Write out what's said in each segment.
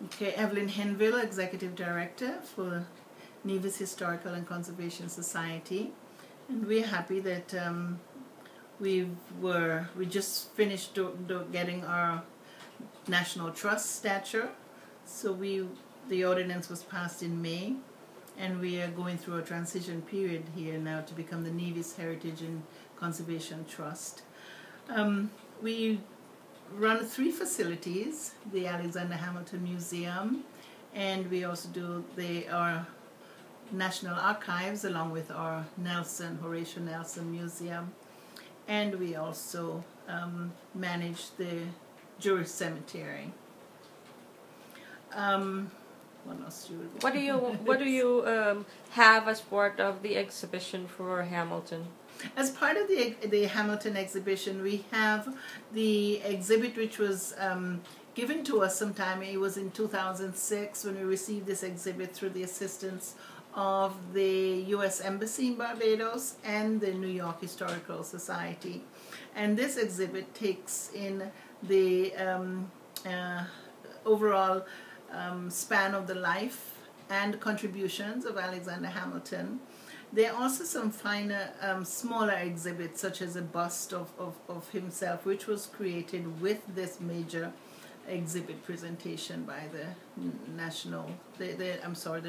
Okay, Evelyn Henville, Executive Director for Nevis Historical and Conservation Society. And we're happy that we just finished getting our National Trust stature. So the ordinance was passed in May, and we are going through a transition period here now to become the Nevis Heritage and Conservation Trust. We run 3 facilities: the Alexander Hamilton Museum, and we also do our National Archives along with our Horatio Nelson Museum, and we also manage the Jewish Cemetery. What else What do you have as part of the exhibition for Hamilton? As part of the Hamilton exhibition, we have the exhibit which was given to us sometime. It was in 2006 when we received this exhibit through the assistance of the U.S. Embassy in Barbados and the New York Historical Society. And this exhibit takes in the overall span of the life and contributions of Alexander Hamilton. There are also some finer, smaller exhibits, such as a bust of himself, which was created with this major exhibit presentation by the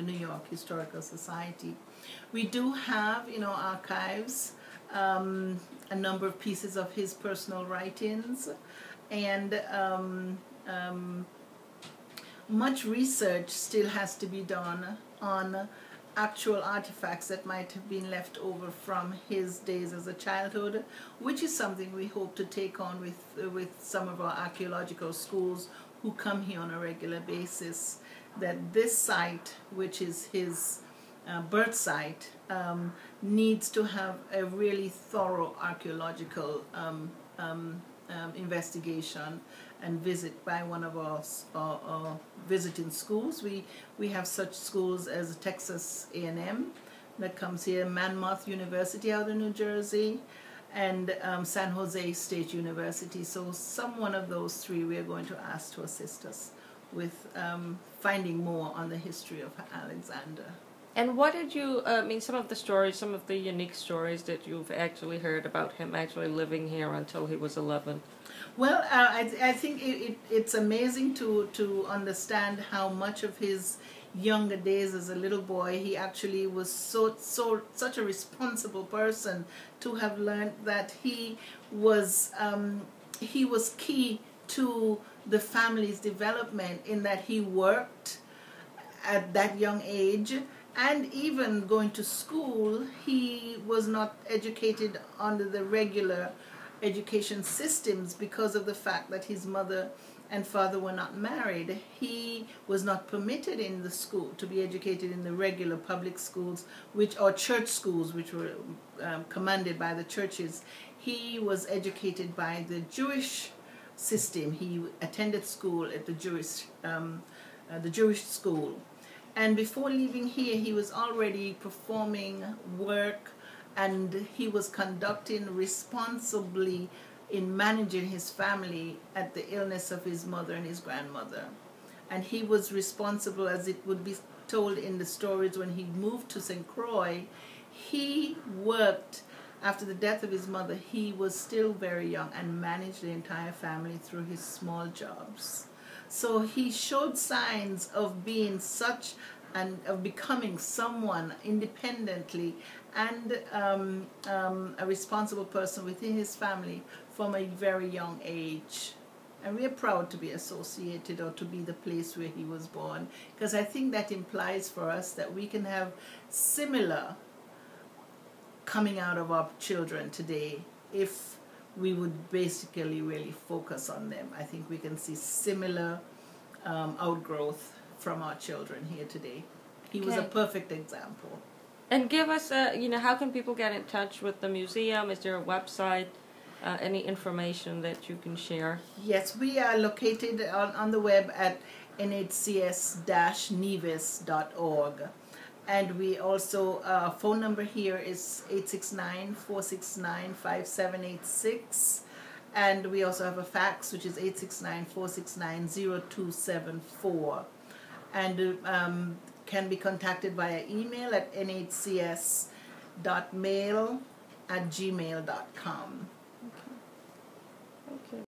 New York Historical Society. We do have in our archives a number of pieces of his personal writings, and much research still has to be done on actual artifacts that might have been left over from his days as a childhood, which is something we hope to take on with some of our archaeological schools who come here on a regular basis. That this site, which is his birth site, needs to have a really thorough archaeological investigation and visit by one of our visiting schools. We have such schools as Texas A&M that comes here, Monmouth University out of New Jersey, and San Jose State University. So one of those 3 we are going to ask to assist us with finding more on the history of Alexander. And what did you, some of the unique stories that you've actually heard about him actually living here until he was 11? Well, I think it's amazing to understand how much of his younger days as a little boy, he actually was such a responsible person, to have learned that he was key to the family's development, in that he worked at that young age. And even going to school, he was not educated under the regular education systems because of the fact that his mother and father were not married. He was not permitted in the school to be educated in the regular public schools, or church schools, which were commanded by the churches. He was educated by the Jewish system. He attended school at the Jewish school. And before leaving here, he was already performing work, and he was conducting responsibly in managing his family at the illness of his mother and his grandmother. And he was responsible, as it would be told in the stories, when he moved to St. Croix. He worked, after the death of his mother, he was still very young and managed the entire family through his small jobs. So he showed signs of being and of becoming someone independently, and a responsible person within his family from a very young age. And we are proud to be associated, or to be the place where he was born, because I think that implies for us that we can have similar coming out of our children today if we would basically really focus on them. I think we can see similar outgrowth from our children here today. He was a perfect example. And give us, how can people get in touch with the museum? Is there a website? Any information that you can share? Yes, we are located on the web at nhcs-nevis.org. And we also, phone number here is 869-469-5786. And we also have a fax, which is 869-469-0274. and can be contacted via email at nhcs.mail@gmail.com. Okay.